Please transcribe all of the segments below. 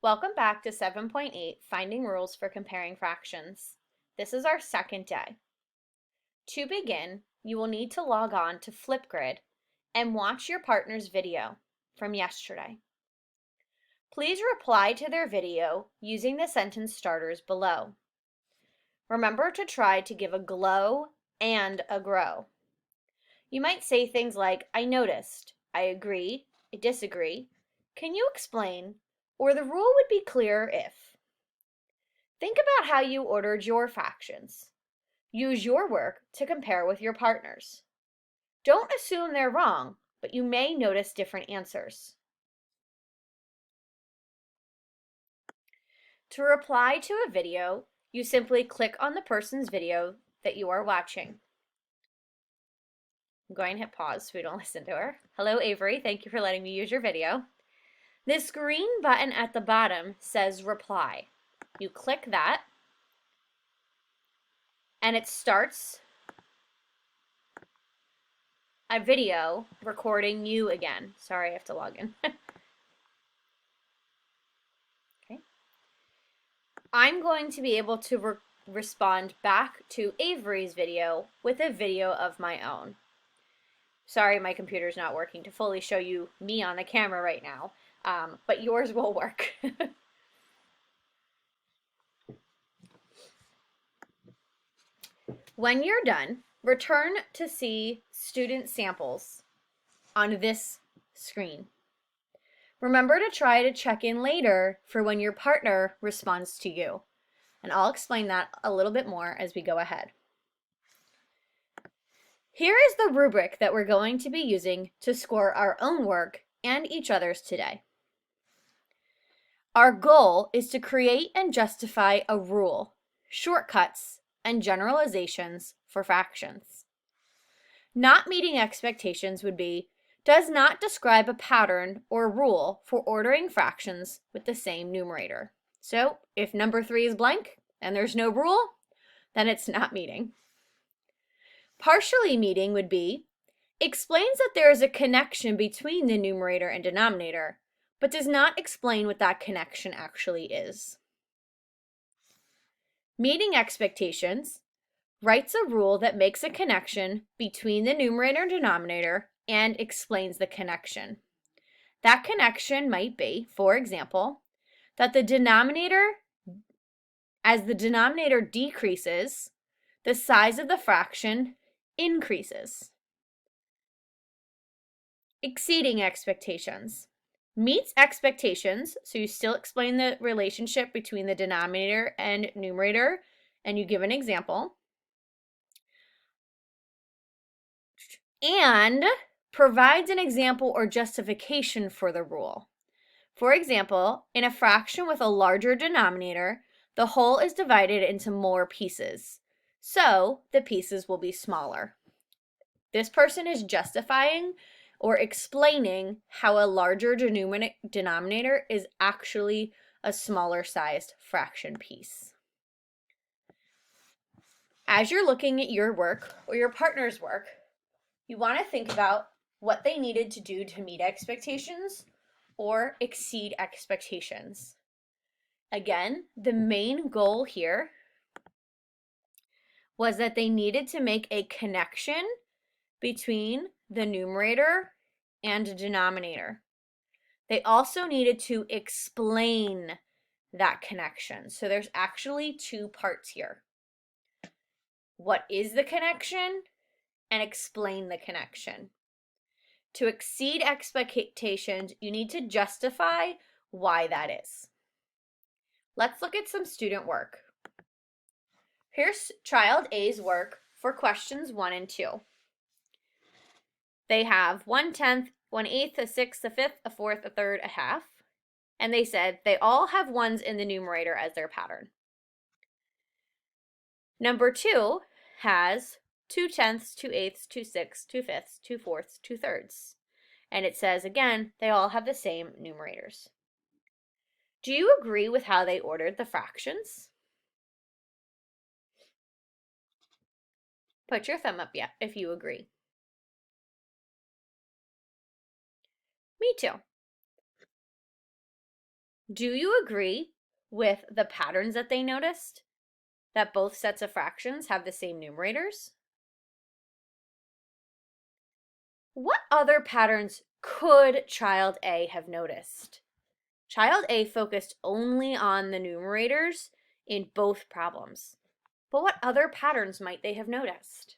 Welcome back to 7.8, Finding Rules for Comparing Fractions. This is our second day. To begin, you will need to log on to Flipgrid and watch your partner's video from yesterday. Please reply to their video using the sentence starters below. Remember to try to give a glow and a grow. You might say things like, I noticed, I agree, I disagree, can you explain, or the rule would be clearer if. Think about how you ordered your fractions. Use your work to compare with your partner's. Don't assume they're wrong, but you may notice different answers. To reply to a video, you simply click on the person's video that you are watching. I'm going to hit pause so we don't listen to her. Hello, Avery. Thank you for letting me use your video. This green button at the bottom says reply. You click that, and it starts a video recording you again. Sorry, I have to log in. Okay. I'm going to be able to respond back to Avery's video with a video of my own. Sorry, my computer's not working to fully show you me on the camera right now, but yours will work. When you're done, return to see student samples on this screen. Remember to try to check in later for when your partner responds to you. And I'll explain that a little bit more as we go ahead. Here is the rubric that we're going to be using to score our own work and each other's today. Our goal is to create and justify a rule, shortcuts, and generalizations for fractions. Not meeting expectations would be, does not describe a pattern or rule for ordering fractions with the same numerator. So if number 3 is blank and there's no rule, then it's not meeting. Partially meeting would be, explains that there is a connection between the numerator and denominator, but does not explain what that connection actually is. Meeting expectations writes a rule that makes a connection between the numerator and denominator and explains the connection. That connection might be, for example, that the denominator, as the denominator decreases, the size of the fraction increases. Exceeding expectations. Meets expectations, so you still explain the relationship between the denominator and numerator, and you give an example. And provides an example or justification for the rule. For example, in a fraction with a larger denominator, the whole is divided into more pieces, so the pieces will be smaller. This person is justifying or explaining how a larger denominator is actually a smaller sized fraction piece. As you're looking at your work or your partner's work, you want to think about what they needed to do to meet expectations or exceed expectations. Again, the main goal here was that they needed to make a connection between the numerator and denominator. They also needed to explain that connection. So there's actually 2 parts here. What is the connection? And explain the connection. To exceed expectations, you need to justify why that is. Let's look at some student work. Here's child A's work for questions 1 and 2. They have 1/10, 1/8, a 1/6, a 1/5, a 1/4, a 1/3, a 1/2. And they said they all have 1s in the numerator as their pattern. Number 2 has 2/10, 2/8, 2/6, 2/5, 2/4, 2/3. And it says, again, they all have the same numerators. Do you agree with how they ordered the fractions? Put your thumb up if you agree. Me too. Do you agree with the patterns that they noticed? That both sets of fractions have the same numerators? What other patterns could child A have noticed? Child A focused only on the numerators in both problems. But what other patterns might they have noticed?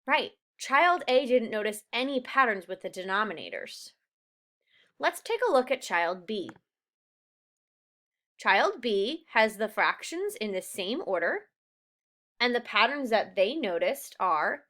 Right, child A didn't notice any patterns with the denominators. Let's take a look at child B. Child B has the fractions in the same order, and the patterns that they noticed are,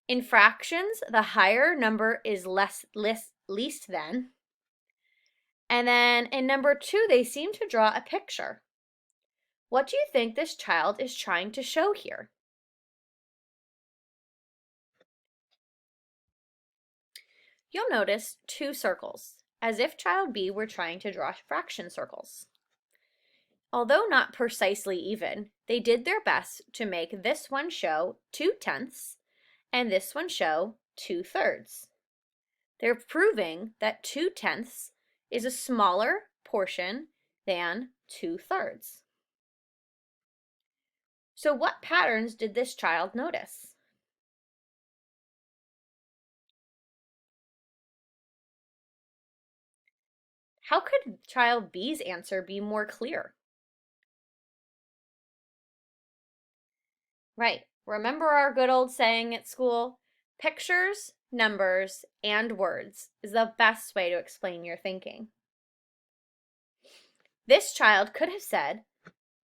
in fractions, the higher number is least than, and then in number 2, they seem to draw a picture. What do you think this child is trying to show here? You'll notice 2 circles, as if child B were trying to draw fraction circles. Although not precisely even, they did their best to make this one show 2/10 and this one show 2/3. They're proving that 2/10 is a smaller portion than 2/3. So what patterns did this child notice? How could child B's answer be more clear? Right, remember our good old saying at school? Pictures, numbers, and words is the best way to explain your thinking. This child could have said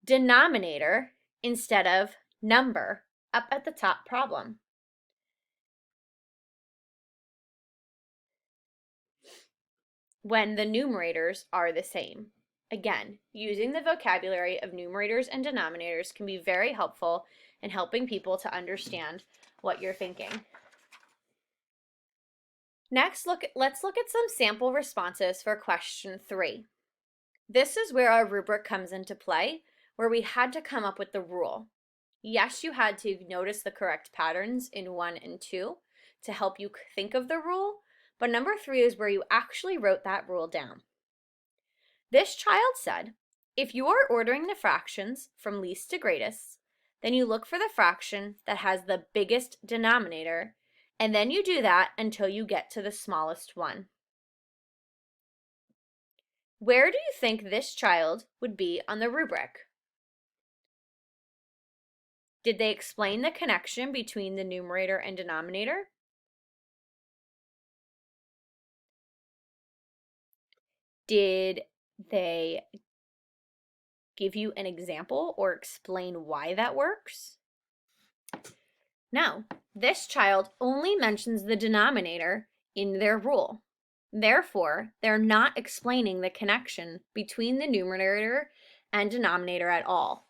denominator instead of number up at the top problem. When the numerators are the same. Again, using the vocabulary of numerators and denominators can be very helpful in helping people to understand what you're thinking. Next, let's look at some sample responses for question 3. This is where our rubric comes into play, where we had to come up with the rule. Yes, you had to notice the correct patterns in 1 and 2 to help you think of the rule, but number 3 is where you actually wrote that rule down. This child said, if you are ordering the fractions from least to greatest, then you look for the fraction that has the biggest denominator, and then you do that until you get to the smallest one. Where do you think this child would be on the rubric? Did they explain the connection between the numerator and denominator? Did they give you an example or explain why that works? No, this child only mentions the denominator in their rule. Therefore, they're not explaining the connection between the numerator and denominator at all,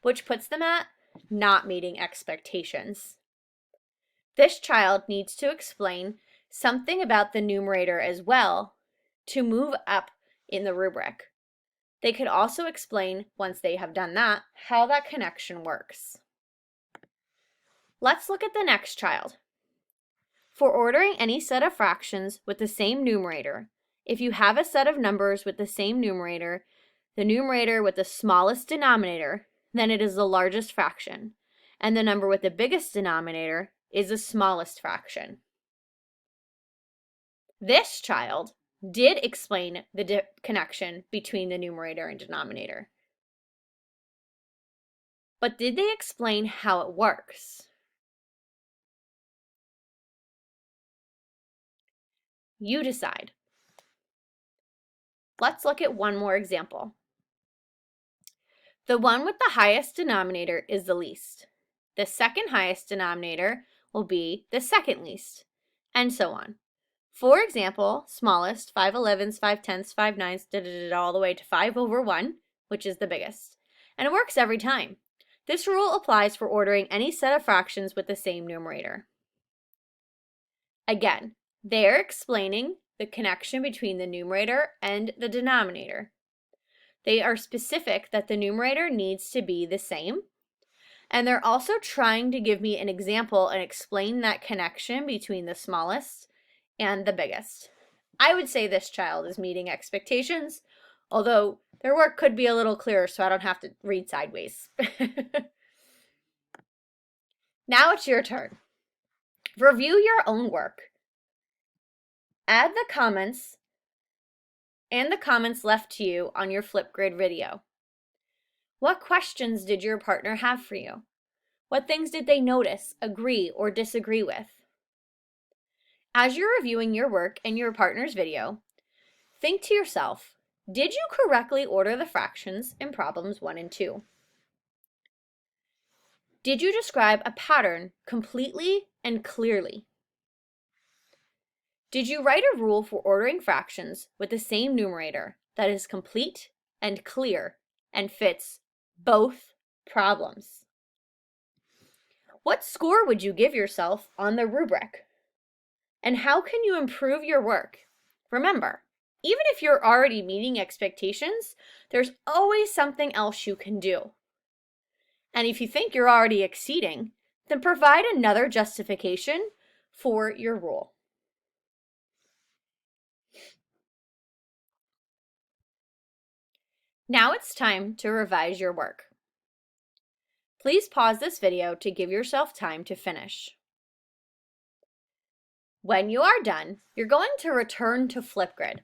which puts them at not meeting expectations. This child needs to explain something about the numerator as well to move up in the rubric. They could also explain, once they have done that, how that connection works. Let's look at the next child. For ordering any set of fractions with the same numerator, if you have a set of numbers with the same numerator, the numerator with the smallest denominator, then it is the largest fraction, and the number with the biggest denominator is the smallest fraction. This child did explain the connection between the numerator and denominator. But did they explain how it works? You decide. Let's look at one more example. The one with the highest denominator is the least. The second highest denominator will be the second least, and so on. For example, smallest, 5/11, 5/10, 5/9, all the way to 5/1, which is the biggest. And it works every time. This rule applies for ordering any set of fractions with the same numerator. Again, they're explaining the connection between the numerator and the denominator. They are specific that the numerator needs to be the same, and they're also trying to give me an example and explain that connection between the smallest and the biggest. I would say this child is meeting expectations, although their work could be a little clearer so I don't have to read sideways. Now it's your turn. Review your own work. Add the comments and the comments left to you on your Flipgrid video. What questions did your partner have for you? What things did they notice, agree, or disagree with? As you're reviewing your work and your partner's video, think to yourself, did you correctly order the fractions in problems 1 and 2? Did you describe a pattern completely and clearly? Did you write a rule for ordering fractions with the same numerator that is complete and clear and fits both problems? What score would you give yourself on the rubric? And how can you improve your work? Remember, even if you're already meeting expectations, there's always something else you can do. And if you think you're already exceeding, then provide another justification for your rule. Now it's time to revise your work. Please pause this video to give yourself time to finish. When you are done, you're going to return to Flipgrid.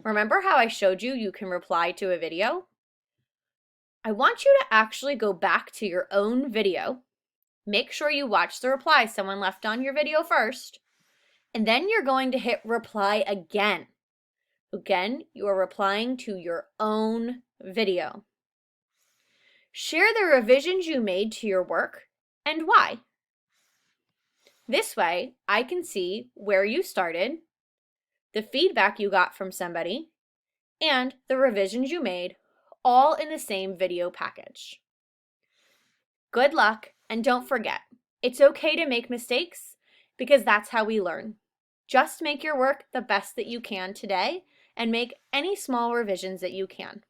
Remember how I showed you you can reply to a video? I want you to actually go back to your own video. Make sure you watch the reply someone left on your video first, and then you're going to hit reply again. Again, you are replying to your own video. Share the revisions you made to your work and why. This way, I can see where you started, the feedback you got from somebody, and the revisions you made, all in the same video package. Good luck, and don't forget, it's okay to make mistakes because that's how we learn. Just make your work the best that you can today and make any small revisions that you can.